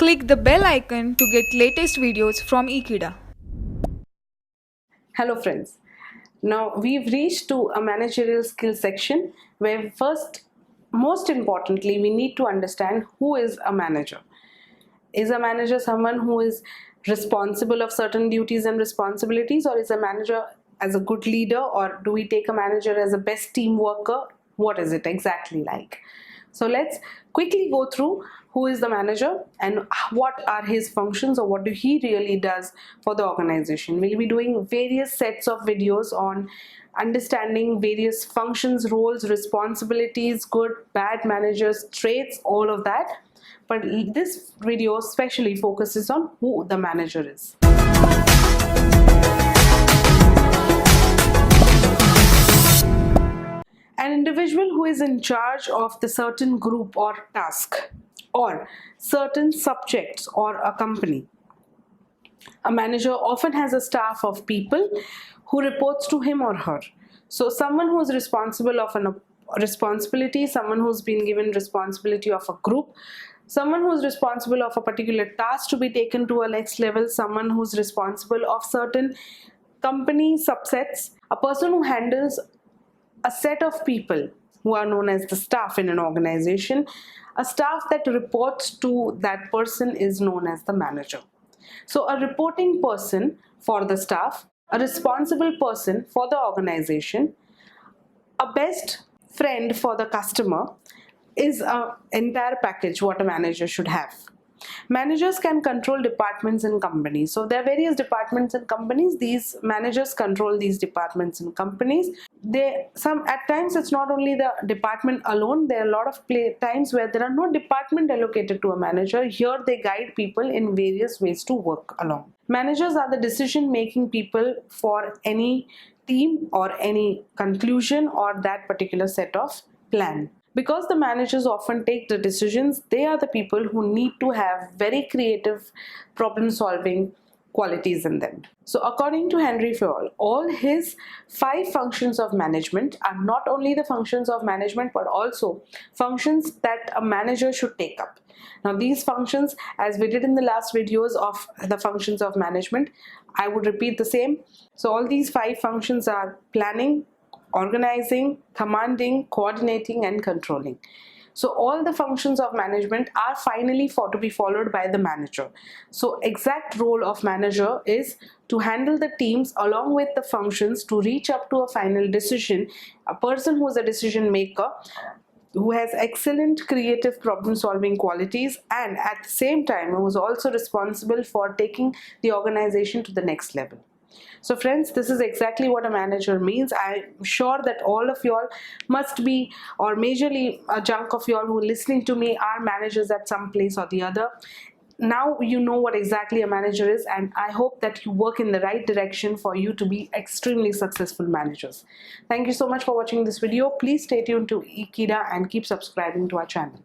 Click the bell icon to get latest videos from Ekeeda. Hello friends. Now we've reached to a managerial skill section where most importantly, we need to understand who is a manager. Is a manager someone who is responsible of certain duties and responsibilities, or is a manager as a good leader, or do we take a manager as a best team worker? What is it exactly like? So let's quickly go through who is the manager and what are his functions, or what do he really does for the organization. We'll be doing various sets of videos on understanding various functions, roles, responsibilities, good, bad managers, traits, all of that. But this video especially focuses on who the manager is. An individual who is in charge of the certain group or task or certain subjects or a company. A manager often has a staff of people who reports to him or her. So someone who is responsible of a responsibility, someone who's been given responsibility of a group, someone who's responsible of a particular task to be taken to a next level, someone who's responsible of certain company subsets, a person who handles a set of people who are known as the staff in an organization. A staff that reports to that person is known as the manager. So a reporting person for the staff, a responsible person for the organization, a best friend for the customer is an entire package what a manager should have. Managers can control departments in companies. So there are various departments in companies. These managers control these departments in companies. At times it's not only the department alone. There are a lot of times where there are no department allocated to a manager. Here they guide people in various ways to work along. Managers are the decision-making people for any team or any conclusion or that particular set of plan. Because the managers often take the decisions, they are the people who need to have very creative problem-solving qualities in them. So according to Henry Fayol, all his 5 functions of management are not only the functions of management but also functions that a manager should take up. Now these functions, as we did in the last videos of the functions of management, I would repeat the same. So all these 5 functions are planning, organizing, commanding, coordinating, and controlling. So all the functions of management are finally to be followed by the manager. So exact role of manager is to handle the teams along with the functions to reach up to a final decision. A person who is a decision maker, who has excellent creative problem-solving qualities, and at the same time who is also responsible for taking the organization to the next level. So friends, this is exactly what a manager means. I'm sure that all of y'all must be, or majorly a chunk of y'all who are listening to me are managers at some place or the other. Now you know what exactly a manager is, and I hope that you work in the right direction for you to be extremely successful managers. Thank you so much for watching this video. Please stay tuned to Ekeeda and keep subscribing to our channel.